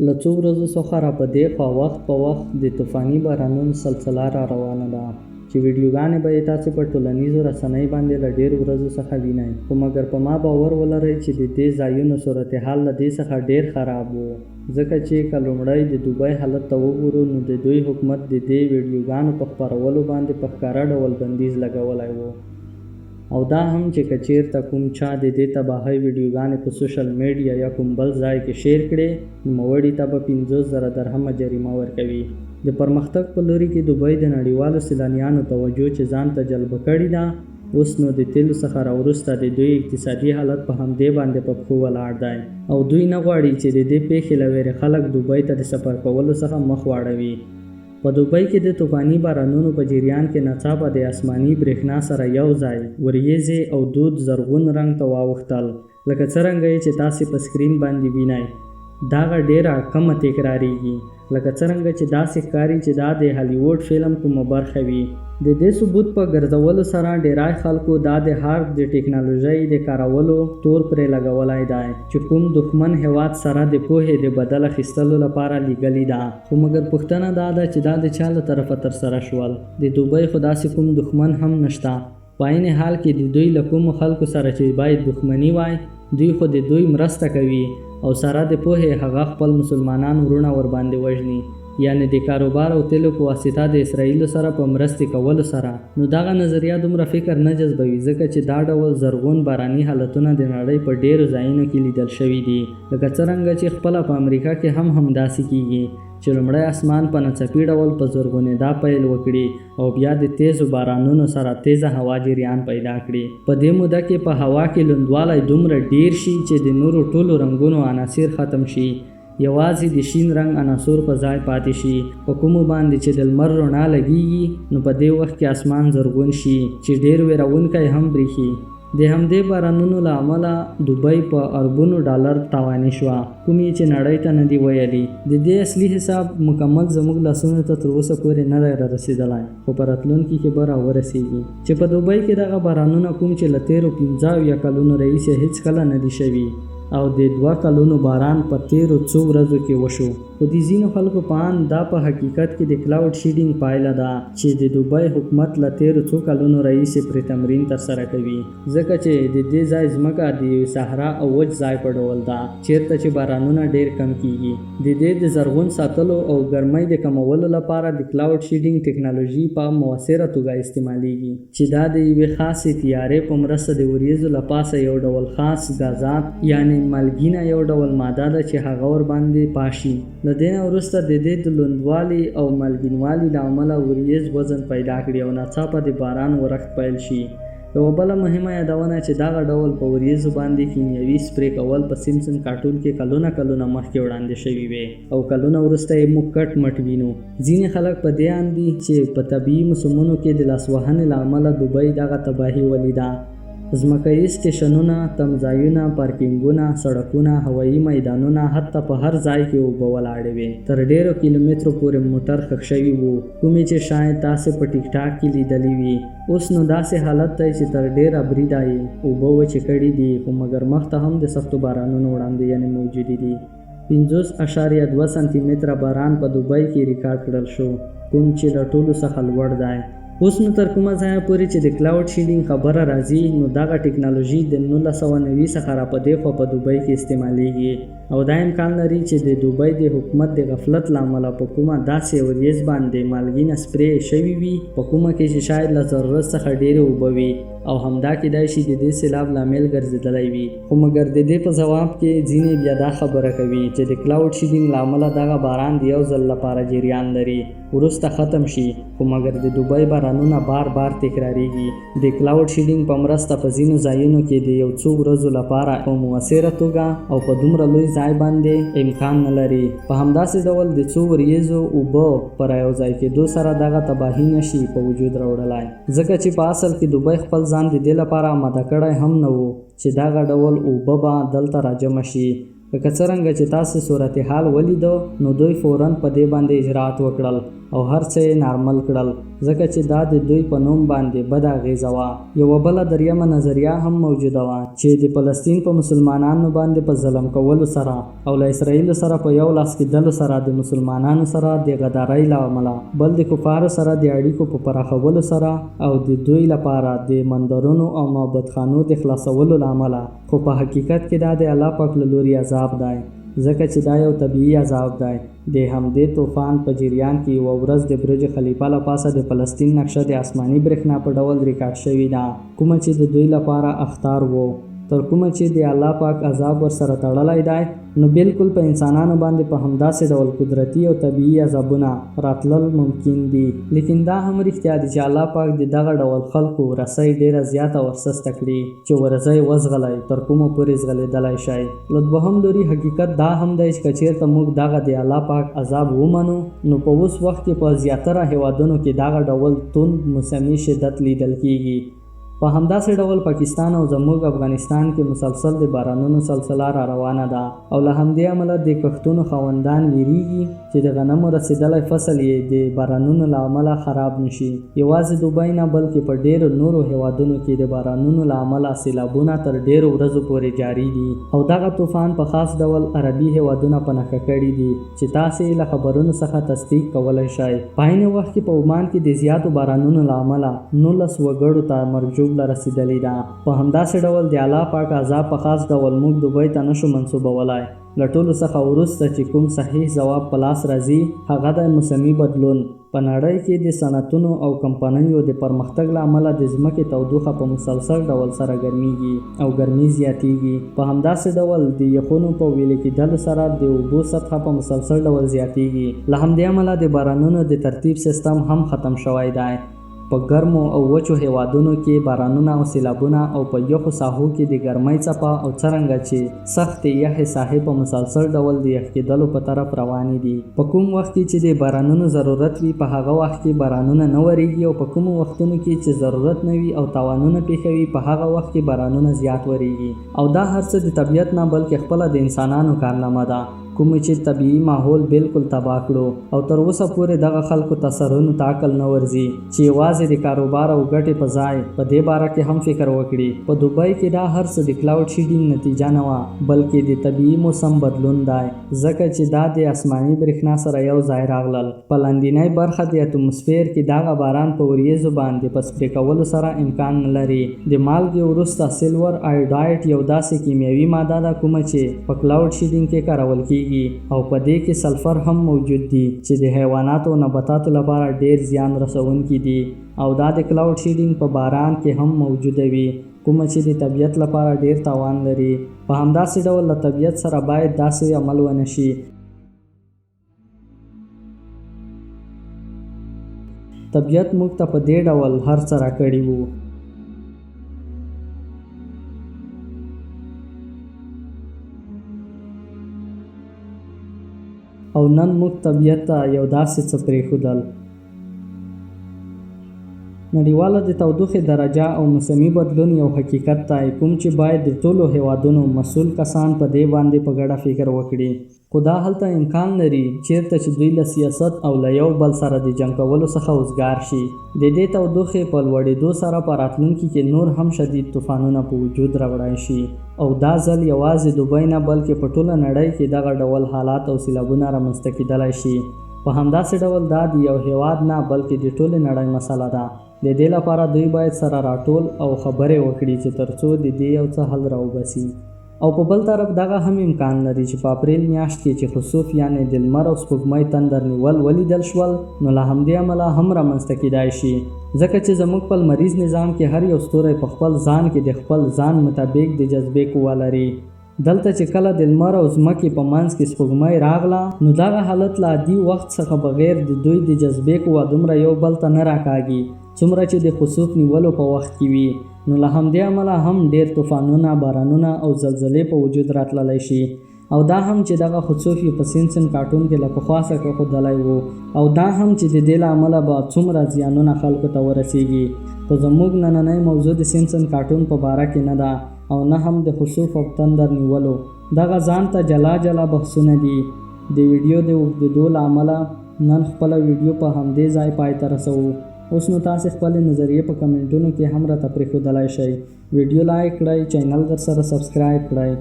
له څو ورځو څخه را په دې خوا وخت په وخت د طوفاني بارانونو سلسله را روانه ده چې ویډیوګانې به یې تاسې په ټولنیزو رسنۍ باندې له ډېرو ورځو څخه وینئ، خو مګر په ما باور ولرئ چې د دې ځایونو صورتحال له دې څخه ډېر خراب و، ځکه چې که لومړی د دوبۍ حالت ته وګورو نو د دوی حکومت د دې ویډیوګانو په خپرولو باندې په ښکاره ډول بندیز لګولی و، او دا هم چې که چېرته کوم چا د دې تباهۍ ویډیوګانې په سوشل میډیا یا کوم بل ځای کې شیر کړي نوموړي ته به 50,000 درهمه جریمه ورکوي. د پرمختګ په لوري کې دوبۍ د نړیوالو سیلانیانو توجه چې ځان ته جلب کړې ده، اوس نو د تیلو څخه راوروسته د دوی اقتصادي حالت په همدې باندې په پښو ولاړ دی، او دوی نه غواړي چې د دې پیښې له ویرې خلک دوبۍ ته د سفر کولو څخه مخ واړوي. په دوبۍ کې د طوفاني بارانونو په جریان کې ناڅاپه د آسماني برېښنا سره یو ځای وریځې او دود زرغون رنګ ته واوښتل، لکه څرنګه چې تاسې په سکرین باندې وینئ. دغه ډېره کمه تکراریږي، لکه څرنګه چې داسې ښکاري چې دا د هالیووډ فلم کومه برخه وي. د دې ثبوت په ګرځولو سره ډېری خلکو دا د هارد د ټیکنالوژۍ د کارولو تور پرې لګولی دی چې کوم دښمن هیواد سره د پوهې د بدل اخیستلو لپاره لیږلې ده، خو مګر پوښتنه دا ده چې دا د چا له طرفه ترسره شول. د دوبۍ خو داسې کوم دښمن هم نشته، په عین حال کې د دوی له کومو خلکو سره چې باید دښمني وای، دوی خو د دوی مرسته کوي او سره د پوهې هغه خپل مسلمانان وروڼه ورباندې وژني، یعنې د کاروبار او تیلو په واسطه د اسرائیلو سره په مرستې کولو سره. نو دغه نظریه دومره فکر نه جذبوي، ځکه چې دا ډول زرغون باراني حالتونه د نړۍ په ډېرو ځایونو کې لیدل شوي دي، لکه څرنګه چې خپله په امریکا کې هم همداسې کیږي چې لومړی اسمان په ناڅاپي ډول په زرغونېدا پیل وکړي او بیا د تیزو بارانونو سره تیزه هوا جریان پیدا کړي. په دې موده کې په هوا کې لوندوالی دومره ډیر شي چې د نورو ټولو رنګونو عناصر ختم شي، یوازې د شین رنګ عناصر په ځای پاتې شي، په کومو باندې چې د لمر رڼا لګیږي نو په دې وخت کې اسمان زرغون شي چې ډیر ویرونکی هم بریښي. د همدې بارانونو له امله دوبۍ په اربونو ډالر تاواني شوه، کومې چې نړۍ ته نه دي ویلي. د دې اصلي حساب مکمل زموږ لاسونو ته تر اوسه پورې نه دی رارسېدلی، خو په راتلونکي کې به راورسېږي چې په دوبۍ کې دغه بارانونه کوم چې له تېرو 15 کلونو راهیسې هېڅکله نه دي شوي، او د 2 کلونو باران په تیرو څو ورځو کې وشو. خو د ځینو خلکو په اند دا په حقیقت کې د کلاوډ شیډینګ پایله ده چې د دوبۍ حکومت له تیرو څو کلونو راهیسې پرې تمرین ترسره کوي، ځکه چې د دې ځای ځمکه د یوې صحرا او وچ ځای په ډول ده چیرته چې بارانونه ډیر کم کیږي. د دې د زرغون ساتلو او ګرمۍ د کمولو لپاره د کلاوډ شیډینګ ټیکنالوژي په مؤثره توګه استعمالیږي، چې دا د یوې خاصې تیارې په مرسته د وریځو له پاسه یو ډول خاص غازات یعنې مالګینه یو ډول ماده ده چې هغه ورباندې پاشي. له دې نه وروسته د دې د لوندوالي او مالګینوالي له امله وریځ وزن پیدا کړي او ناڅاپه د باران ورښت پیل شي. یوه بله مهمه یادونه چې دغه ډول په وریځو باندې کیمیاوي سپری کول په سیمسن کارټون کې کلونه مخکې وړاندې شوي وي او کلونه وروسته یې موږ کټ مټ وینو. ځینې خلک په دې اند دي چې په طبیعي موسمونو کې د لاسوهنې له امله دوبۍ دغه تباهي ولیده. ځمکه‌یي سټیشنونه، تمځایونه، پارکینګونه، سړکونه، هوایي میدانونه، حتی په هر ځای کې اوبه ولاړې وې. تر ډېرو کیلومترو پورې موټر ښخ شوي وو، کومې چې شاید تاسې په ټیک ټاک کې لیدلي وي. اوس نو داسې حالت دی چې تر ډېره بریده یې اوبه وچې کړي دي، خو مګر مخته هم د سختو بارانونو وړاندوینې موجودې دي. 50.2 سانتي متره باران په دوبۍ کې ریکارډ کړل شو، کوم چې له ټولو څخه لوړ دی. اوس نو تر کومه ځایه پورې چې د کلاوډ شیډینګ خبره راځي، نو دغه ټیکنالوژي د 1990 څخه را په دې خوا په دوبۍ کې استعمالیږي، او دا امکان لري چې د دوبۍ د حکومت د غفلت له امله په کومه داسې وریځ باندې مالګینه سپری شوي وي په کومه کې چې شاید له ضرورت څخه ډېرې اوبه وي، او همدا کېدای شي د دې سیلاب لامل ګرځېدلی وي. خو مګر د دې په ځواب کې ځینې بیا دا خبره کوي چې د کلاوډ شیډینګ له امله دغه باران د یو ځل لپاره جریان لري، وروسته ختم شي، خو مګر د دوبۍ بارانونه بار بار تکراریږي. د کلاوډ شیډینګ په مرسته په ځینو ځایونو کې د یو څو ورځو لپاره په مؤثره توګه او په دومره لوی ځای باندې امکان نه لري په همداسې ډول د څو وریځو اوبه پر یو ځای کېدو سره دغه تباهي نشي په وجود راوړلی، ځکه چې په اصل کې دوبۍ خپل ځان د دې لپاره آماده کړی هم نه و چې دغه ډول اوبه به دلته راجمع شي. لکه څرنګه چې تاسو صورتحال ولیدو، نو دوی فوراً په دې باندې اجرات وکړل او هر څه یې نارمل کړل، ځکه چې دا د دوی په نوم باندې بده اغیزه وه. یوه بله دریمه نظریه هم موجوده وه چې د فلسطین په مسلمانانو باندې په ظلم کولو سره او له اسرائیلو سره په یو لاس کېدلو سره د مسلمانانو سره د غدارۍ له امله، بل د کفارو سره د اړیکو په پراخولو سره او د دوی لپاره د مندرونو او معبدخانو د خلاصولو له امله. خو په حقیقت کې دا د الله پاک له لوري عذاب دی، ځکه چې دا یو طبیعي عذاب دی. د همدې طوفان په جریان کې یوه ورځ د برج خلیفه له پاسه د فلسطین نقشه د آسماني برېښنا په ډول ریکارډ شوې ده، کومه چې د دوی لپاره اخطار و. تر کومه چې د الله پاک عذاب ورسره تړلی دی، نو بالکل په انسانانو باندې په همداسې ډول قدرتي او طبیعي عذابونه راتلل ممکن دي. لیکن دا هم رښتیا دي چې الله پاک د دغه ډول خلکو رسۍ ډېره زیاته ورسسته کړي چې ورځئ وزغلی تر کومو پورې زغلېدلی شئ. له دوهم لوري حقیقت دا هم دی چې که چېرته موږ دغه د الله پاک عذاب ومنو، نو په اوس وخت کې په زیاتره هیوادونو کې دغه ډول توند موسمي شدت لیدل کیږي. په همداسې ډول پاکستان او زموږ افغانستان کې مسلسل د بارانونو سلسله را روانه ده او له همدې امله د کښتونو خاوندان ویریږي چې د غنمو رسېدلی فصل یې د بارانونو له امله خراب نشي. یوازې دوبۍ نه بلکې په ډېرو نورو هیوادونو کې د بارانونو له امله سیلابونه تر ډېرو ورځو پورې جاري دي او دغه طوفان په خاص ډول عربي هیوادونه په نښه کړي دي چې تاسې له خبرونو څخه تصدیق کولی شئ. په عین وخت کې په عمان کې د زیاتو بارانونو له امله 19 وګړو ته مرګ رسیدلی ده. په همداسې ډول د الله پاک عذاب په خاص ډول موږ دوبۍ ته نشو منسوبولی. له ټولو څخه وروسته چې کوم صحیح ځواب په لاس راځي هغه د موسمي بدلون. په نړۍ کې د صنعتونو او کمپنیو د پرمختګ له امله د ځمکې تودوخه په مسلسل ډول سره ګرمیږي او ګرمي زیاتیږي. په همداسې ډول د یخونو په ویلې کېدلو سره د اوبو سطحه په مسلسل ډول زیاتیږي. له همدې امله د بارانونو د ترتیب سیستم هم ختم شوی دی. په ګرمو او وچو هیوادونو کې بارانونه او سیلابونه او په یخو ساحو کې د ګرمۍ څپه او څرنګه چې سختې یخې ساحې په مسلسل ډول د یخ کېدلو په طرف روانې دي. په کوم وخت کې چې د بارانونو ضرورت وي په هغه وخت کې بارانونه نه ورېږي او په کومو وختونو کې چې ضرورت نه وي او تاوانونه پېښوي په هغه وخت کې بارانونه زیات ورېږي. او دا هر څه د طبیعت نه بلکې خپله د انسانانو کارنامه ده، کومې چې طبیعي ماحول بالکل تباه کړو. او تر اوسه پورې دغه خلکو ته سرونو ته عقل نه ورځي چې یوازې د کاروبار او ګټې په ځای په دې باره کې هم فکر وکړي. په دوبۍ کې دا هر څه د کلاوډ شیډینګ نتیجه نه وه بلکې د طبیعي موسم بدلون دی، ځکه چې دا د آسماني برېښنا سره یو ځای راغلل. په لاندینۍ برخه د اتموسفیر کې دغه باران په وریځو باندې په سپرې کولو سره امکان نه لري. د مالګې وروسته سیلور آیوډایډ یو داسې کیمیاوي ماده ده کومه چې په کلاوډ شیډینګ کې کارول کیږي او په دې کې سلفر هم موجود دي چې د حیواناتو او نباتاتو لپاره ډېر زیان رسونکي دي. او دا د کلاوډ شیډینګ په باران کې هم موجوده وي کومه چې د طبیعت لپاره ډېر تاوان لري. په همداسې ډول له طبیعت سره باید داسې عمل ونه شي. طبیعت موږ ته په دې ډول هر څه راکړي وو. او نن موږ طبیعت ته یو داسې څه پرېښودل. نړیواله د تودوخې درجه او موسمي بدلون یو حقیقت دی کوم چې باید د ټولو هیوادونو مسؤل کسان په دې باندې په ګډه فکر وکړي. خو دا هلته امکان لري چیرته چې دوی له سیاست او له یو بل سره د جنګ کولو څخه وزګار شي. د دې تودوخې په لوړېدو سره په راتلونکي کې نور هم شدید طوفانونه په وجود راوړای شي. او دا ځل یوازې دوبۍ نه بلکې په ټوله نړۍ کې دغه ډول حالات او سیلابونه رامنځته کېدلی شي. په همداسې ډول دا د یو هیواد نه بلکې د ټولې نړۍ مسله ده. د دې لپاره دوی باید سره راټول او خبرې وکړي چې تر څو د دې یو څه حل راوباسي. او په بل طرف دغه هم امکان لري چې په اپریل میاشت کې چې خسوف یعنې د لمر او سپوږمۍ تندر نیول ولیدل شول نو له همدې امله هم رامنځته کېدای شي، ځکه چې زموږ په لمریز نظام کې هر یو ستوری په خپل ځان کې د خپل ځان مطابق د جذبې قوه لري. دلته چې کله د لمر او ځمکې په منځ کې سپوږمۍ راغله نو دغه حالت له عادي وخت څخه بغیر د دوی د جذبې قوه دومره یو بل ته نه راکاږي څومره چې د خسوف نیولو په وخت کې وي. نو له همدې امله هم ډېر طوفانونه، بارانونه او زلزلې په وجود راتللی شي. او دا هم چې دغه خسوف یې په سینسن کارټون کې له پخوا څخه ښودلی و او دا هم چې د دې له امله به څومره زیانونه خلکو ته ورسیږي. خو زموږ نننۍ موضوع د سینسن کارټون په باره کې نه ده او نه هم د خسوف او تندر نیولو. دغه ځان ته جلا جلا بحثونه دي. د ویډیو د اوږدېدو له امله نن خپله ویډیو په همدې ځای پای ته رسوو. اوس نو تاسې خپلې نظریې په کمنټونو کې هم راته پرېښودلی شئ. ویډیو لایک کړئ، چینل درسره سبسکرایب کړئ.